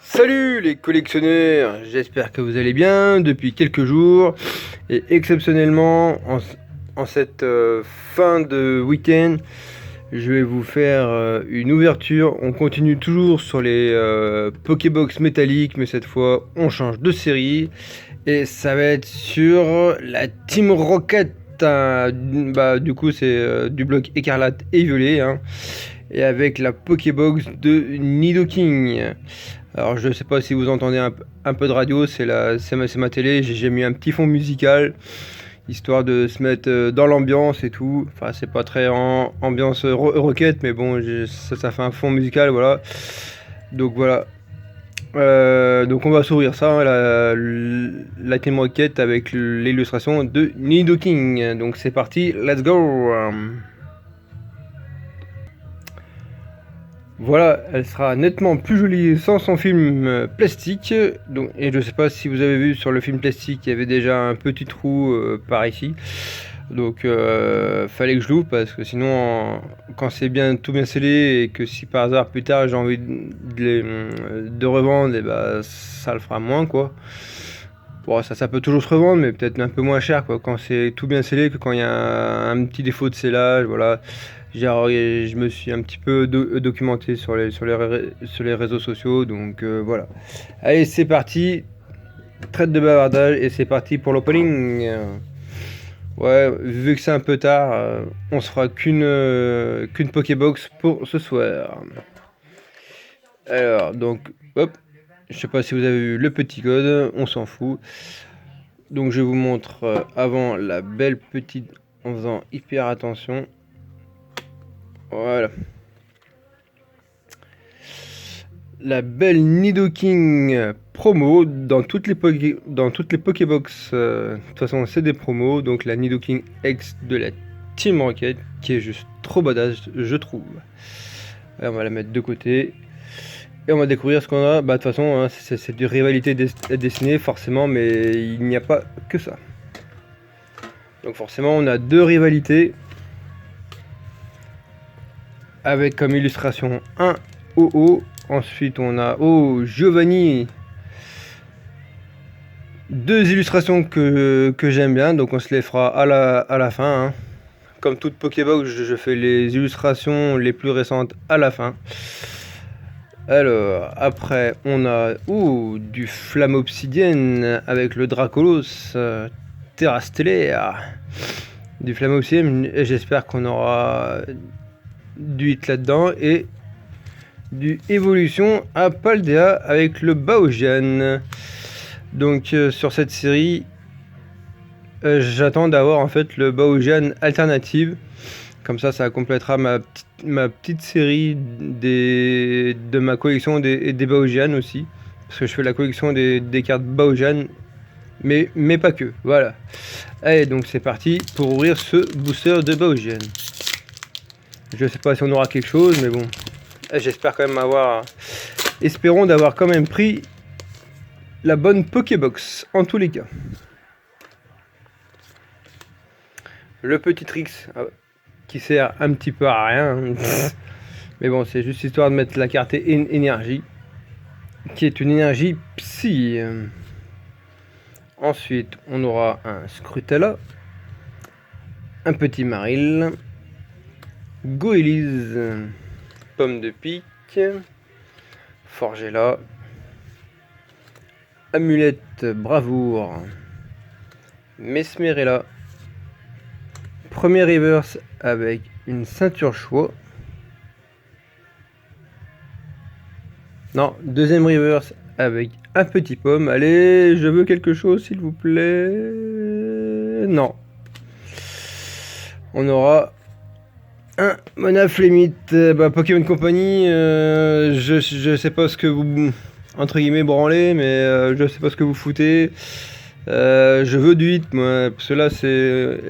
Salut les collectionneurs, j'espère que vous allez bien depuis quelques jours et exceptionnellement en cette fin de week-end, je vais vous faire une ouverture. On continue toujours sur les Pokébox métalliques, mais cette fois on change de série et ça va être sur la Team Rocket. Du coup c'est du bloc écarlate et violet, hein, et avec la Pokébox de Nidoking. Alors je sais pas si vous entendez un peu de radio, c'est ma télé, j'ai mis un petit fond musical, histoire de se mettre dans l'ambiance et tout. Enfin c'est pas très ambiance roquette, mais bon ça fait un fond musical, voilà. Donc voilà. Donc on va s'ouvrir ça, hein, la Team Rocket avec l'illustration de Nidoking. Donc c'est parti, let's go. Voilà, elle sera nettement plus jolie sans son film plastique. Donc, et je sais pas si vous avez vu sur le film plastique, il y avait déjà un petit trou par ici. Donc fallait que je l'ouvre parce que sinon, quand c'est tout bien scellé et que si par hasard plus tard j'ai envie de revendre, et bah, ça le fera moins quoi. Bon, ça peut toujours se revendre, mais peut-être un peu moins cher quoi, quand c'est tout bien scellé que quand il y a un petit défaut de scellage, voilà. Je me suis un petit peu documenté sur les réseaux sociaux, donc voilà. Allez, c'est parti. Traite de bavardage et c'est parti pour l'opening. Ouais, vu que c'est un peu tard, on se fera qu'une Pokébox pour ce soir. Alors, donc, hop. Je sais pas si vous avez vu le petit code, on s'en fout. Donc je vous montre avant la belle petite en faisant hyper attention. Voilà. La belle Nidoking promo dans toutes les Pokébox. De toute façon, c'est des promos. Donc la Nidoking X de la Team Rocket qui est juste trop badass, je trouve. Alors, on va la mettre de côté. Et on va découvrir ce qu'on a. Bah, de toute façon, hein, c'est du rivalité dessinée, forcément, mais il n'y a pas que ça. Donc, forcément, on a deux rivalités. Avec comme illustration un OO. Ensuite, on a Giovanni. Deux illustrations que j'aime bien. Donc, on se les fera à la fin. Hein. Comme toute Pokébox, je fais les illustrations les plus récentes à la fin. Alors, après, on a du Flamme Obsidienne avec le Dracolos, Terra Stellaire. Du Flamme Obsidienne, et j'espère qu'on aura du hit là-dedans. Et du Évolution à Paldea avec le Baojian. Donc, sur cette série, j'attends d'avoir en fait le Baojian alternative. Comme ça complétera ma petite série de ma collection des Baojian aussi. Parce que je fais la collection des cartes Baojian, mais pas que. Voilà. Allez, donc c'est parti pour ouvrir ce booster de Baojian. Je sais pas si on aura quelque chose, mais bon. J'espère quand même espérons d'avoir quand même pris la bonne Pokébox, en tous les cas. Le petit tricks qui sert un petit peu à rien. Mais bon, c'est juste histoire de mettre la carte énergie, qui est une énergie psy. Ensuite, on aura un Scrutella, un petit Marill, Goélise, Pomme de pique, Forgella, Amulette Bravoure, Mesmerella, premier reverse avec une ceinture choix. Non, deuxième reverse avec un petit pomme. Allez, je veux quelque chose s'il vous plaît. Non. On aura un Monaflémite. Pokémon Company, je sais pas ce que vous, entre guillemets, branlez, mais je sais pas ce que vous foutez. Je veux du hit, moi, parce que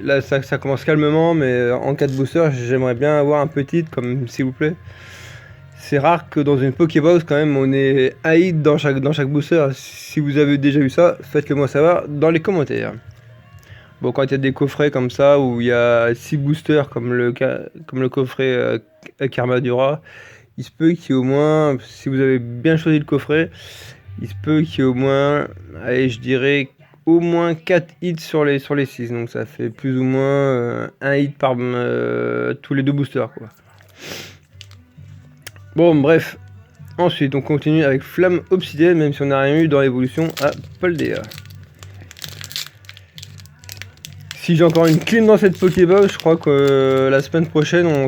là ça commence calmement, mais en cas de booster, j'aimerais bien avoir un petit hit, comme s'il vous plaît. C'est rare que dans une Pokébox, quand même, on ait un hit dans chaque booster. Si vous avez déjà eu ça, faites-le moi savoir dans les commentaires. Bon, quand il y a des coffrets comme ça, où il y a 6 boosters, comme le coffret Karmadura, il se peut qu'il y ait au moins, si vous avez bien choisi le coffret, il se peut qu'il y ait au moins, allez, je dirais au moins 4 hits sur les 6. Donc ça fait plus ou moins un hit par tous les 2 boosters, quoi. Bon, bref. Ensuite, on continue avec Flamme Obsidienne, même si on n'a rien eu dans l'évolution à Paldea. Si j'ai encore une clim dans cette Pokébox, je crois que la semaine prochaine, on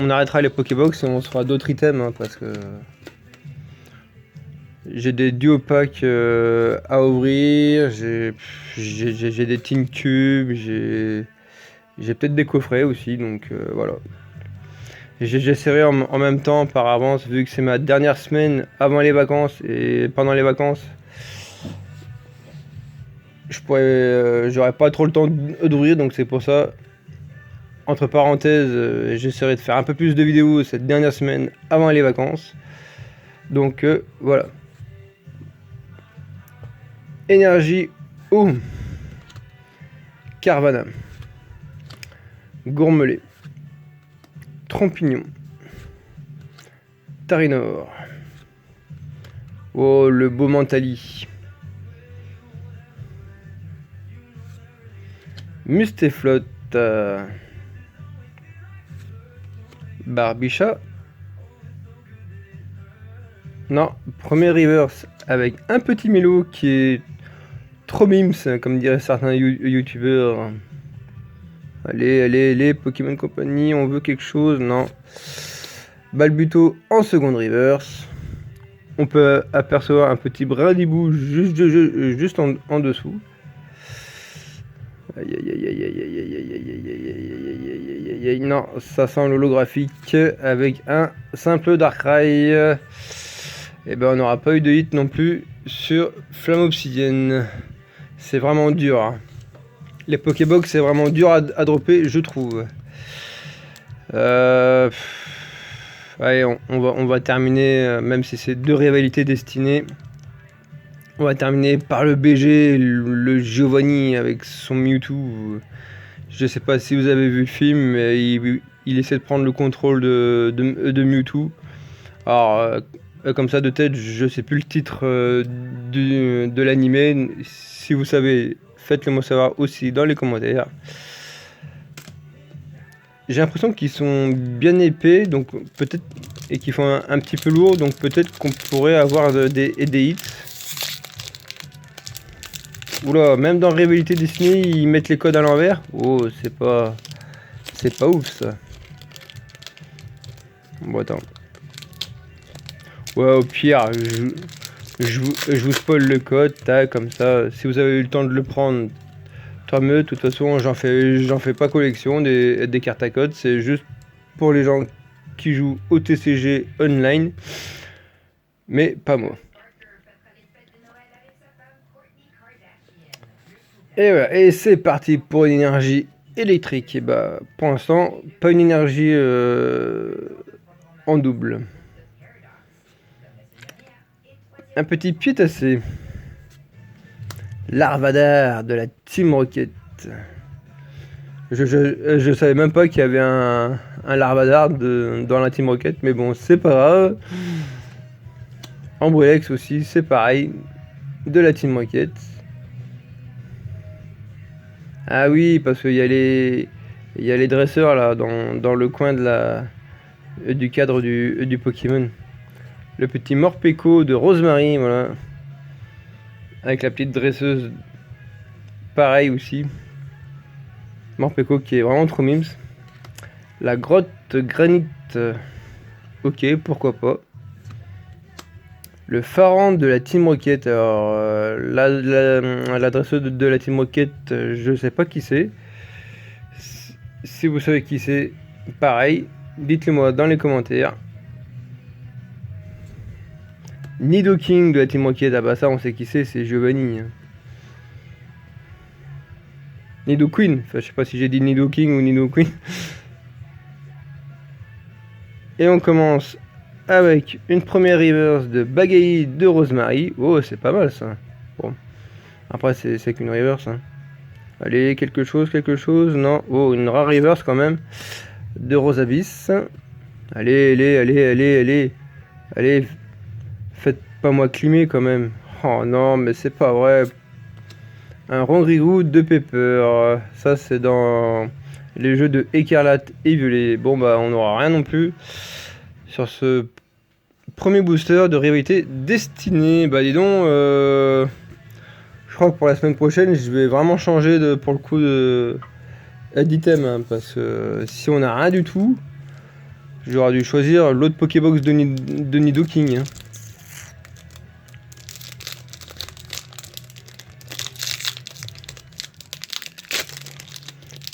arrêtera les Pokébox et on se fera d'autres items, hein, parce que j'ai des duo packs à ouvrir, j'ai des Tin Cubes, j'ai peut-être des coffrets aussi, donc voilà. J'essaierai en même temps par avance, vu que c'est ma dernière semaine avant les vacances et pendant les vacances, j'aurai pas trop le temps d'ouvrir, donc c'est pour ça, entre parenthèses, j'essaierai de faire un peu plus de vidéos cette dernière semaine avant les vacances. Donc voilà. Énergie eau. Carvana. Gourmelet. Trompignon. Tarinor. Oh, le beau Mentali. Mustéflotte. Barbicha. Non, premier reverse avec un petit mélo qui est trop mims, comme diraient certains youtubeurs. Allez, Pokémon Company, on veut quelque chose, non. Balbuto en seconde reverse. On peut apercevoir un petit brindibou juste en dessous. Aïe, non, ça sent l'holographique avec un simple Darkrai. Et ben on n'aura pas eu de hit non plus sur Flamme Obsidienne. C'est vraiment dur, hein. Les Pokébox c'est vraiment dur à dropper, je trouve. Allez, on va terminer, même si c'est 2 rivalités destinées. On va terminer par le BG, le Giovanni avec son Mewtwo. Je sais pas si vous avez vu le film, mais il essaie de prendre le contrôle de Mewtwo. Alors, comme ça de tête, je sais plus le titre de l'animé. Si vous savez, faites-le moi savoir aussi dans les commentaires. J'ai l'impression qu'ils sont bien épais, donc peut-être, et qu'ils font un petit peu lourd, donc peut-être qu'on pourrait avoir des hits. Oula, même dans Rivalité Disney, ils mettent les codes à l'envers. Oh, c'est pas ouf ça. Bon, attends. Ouais, au pire, je vous spoil le code, tac, comme ça. Si vous avez eu le temps de le prendre, tant mieux. De toute façon, j'en fais pas collection des cartes à code. C'est juste pour les gens qui jouent au TCG online. Mais pas moi. Et voilà, et c'est parti pour une énergie électrique. Et bah, pour l'instant, pas une énergie en double. Un petit piétassé. Larvadar de la Team Rocket. Je savais même pas qu'il y avait un Larvadar dans la Team Rocket, mais bon, c'est pas grave. Ambrex aussi, c'est pareil, de la Team Rocket. Ah oui, parce qu'il y a les dresseurs là dans le coin du cadre du Pokémon. Le petit Morpeko de Rosemary, voilà. Avec la petite dresseuse, pareil aussi. Morpeko qui est vraiment trop mimes. La grotte granite, ok, pourquoi pas. Le Pharaon de la Team Rocket, alors la dresseuse de la Team Rocket, je sais pas qui c'est. Si vous savez qui c'est, pareil, dites-le moi dans les commentaires. Nidoking de la Team Rocket, ah bah ça on sait qui c'est Giovanni. Nidoqueen, enfin je sais pas si j'ai dit Nidoking ou Nidoqueen. Et on commence avec une première reverse de Bagaille de Rosemary. Oh, c'est pas mal ça. Bon, après c'est qu'une reverse, hein. Allez, quelque chose, non. Oh, une rare reverse quand même de Rosavis. Allez, allez, allez, allez, allez. Allez, faites pas moi climer quand même. Oh non, mais c'est pas vrai. Un Ronrigou de Pepper. Ça, c'est dans les jeux de Écarlate et Violet. Bon, bah, on n'aura rien non plus sur ce premier booster de rivalité Destinée. Bah, dis donc, je crois que pour la semaine prochaine, je vais vraiment changer pour le coup d'item. Hein, parce que si on n'a rien du tout, j'aurais dû choisir l'autre Pokébox de Nidoking. Hein.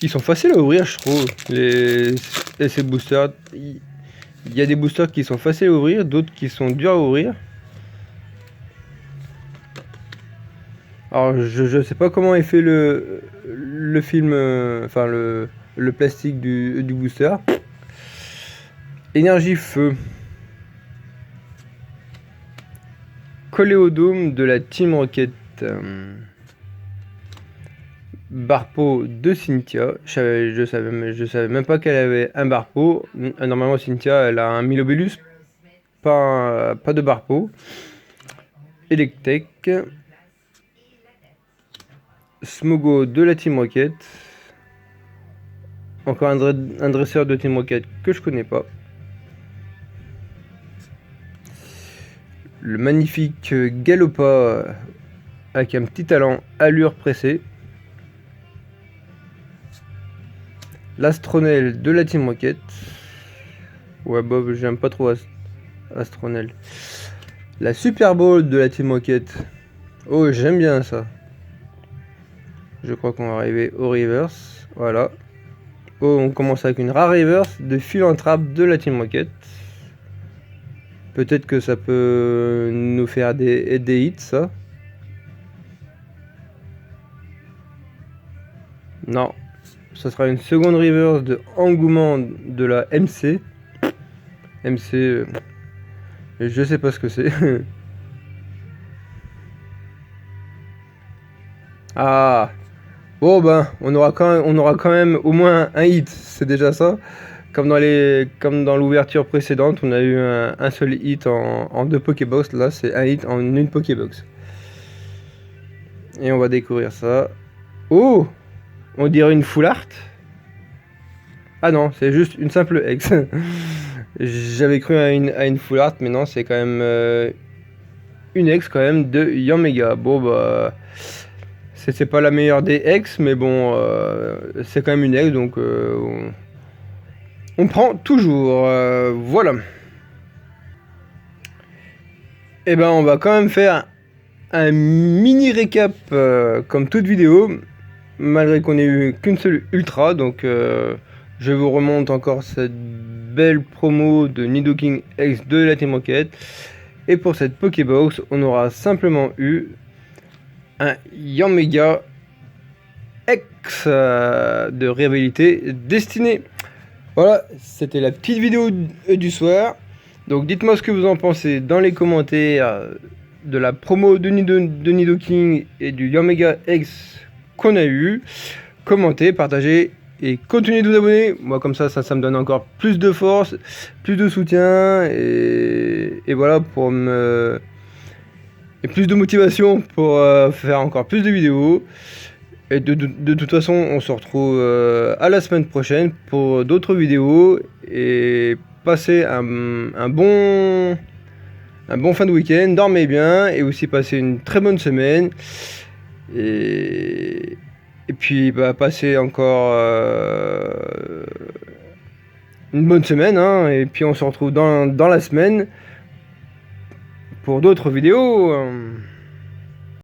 Ils sont faciles à ouvrir, je trouve, ces boosters. Il y a des boosters qui sont faciles à ouvrir, d'autres qui sont durs à ouvrir. Alors, je sais pas comment est fait le film, enfin le plastique du booster. Énergie feu. Coléodome de la Team Rocket. Barpeau de Cynthia. Je savais même pas qu'elle avait un Barpeau. Normalement, Cynthia, elle a un Milobellus, pas de Barpeau. Electek. Smogo de la Team Rocket. Encore un dresseur de Team Rocket que je connais pas. Le magnifique Galopa avec un petit talent allure pressée. L'Astronel de la Team Rocket. Ouais, Bob, j'aime pas trop Astronel. La Super Bowl de la Team Rocket. Oh, j'aime bien ça. Je crois qu'on va arriver au reverse. Voilà. Oh, on commence avec une rare reverse de Philanthrope de la Team Rocket. Peut-être que ça peut nous faire des hits, ça. Non. Ça sera une seconde reverse de engouement de la MC. MC, je sais pas ce que c'est. Ah. Bon ben, on aura quand même au moins un hit, c'est déjà ça. Comme dans l'ouverture précédente, on a eu un seul hit en 2 Pokébox. Là, c'est un hit en une Pokébox. Et on va découvrir ça. Oh, on dirait une full art. Ah non, c'est juste une simple X. J'avais cru à une full art, mais non, c'est quand même une X quand même de Yanmega. Bon bah, c'est pas la meilleure des X, mais bon, c'est quand même une X, donc on prend toujours. Voilà. Et ben, on va quand même faire un mini récap comme toute vidéo, malgré qu'on ait eu qu'une seule ultra. Donc, je vous remonte encore cette belle promo de Nidoking X de la Team Rocket. Et pour cette Pokébox, on aura simplement eu un Yanmega X de rivalité Destinée. Voilà, c'était la petite vidéo du soir. Donc dites-moi ce que vous en pensez dans les commentaires de la promo de Nidoking et du Yanmega X qu'on a eu. Commentez, partagez et continuez de vous abonner. Moi comme ça me donne encore plus de force, plus de soutien et voilà et plus de motivation pour faire encore plus de vidéos. Et de toute façon, on se retrouve à la semaine prochaine pour d'autres vidéos et passez un bon fin de week-end, dormez bien et aussi passez une très bonne semaine et puis bah, passez encore une bonne semaine hein, et puis on se retrouve dans la semaine pour d'autres vidéos.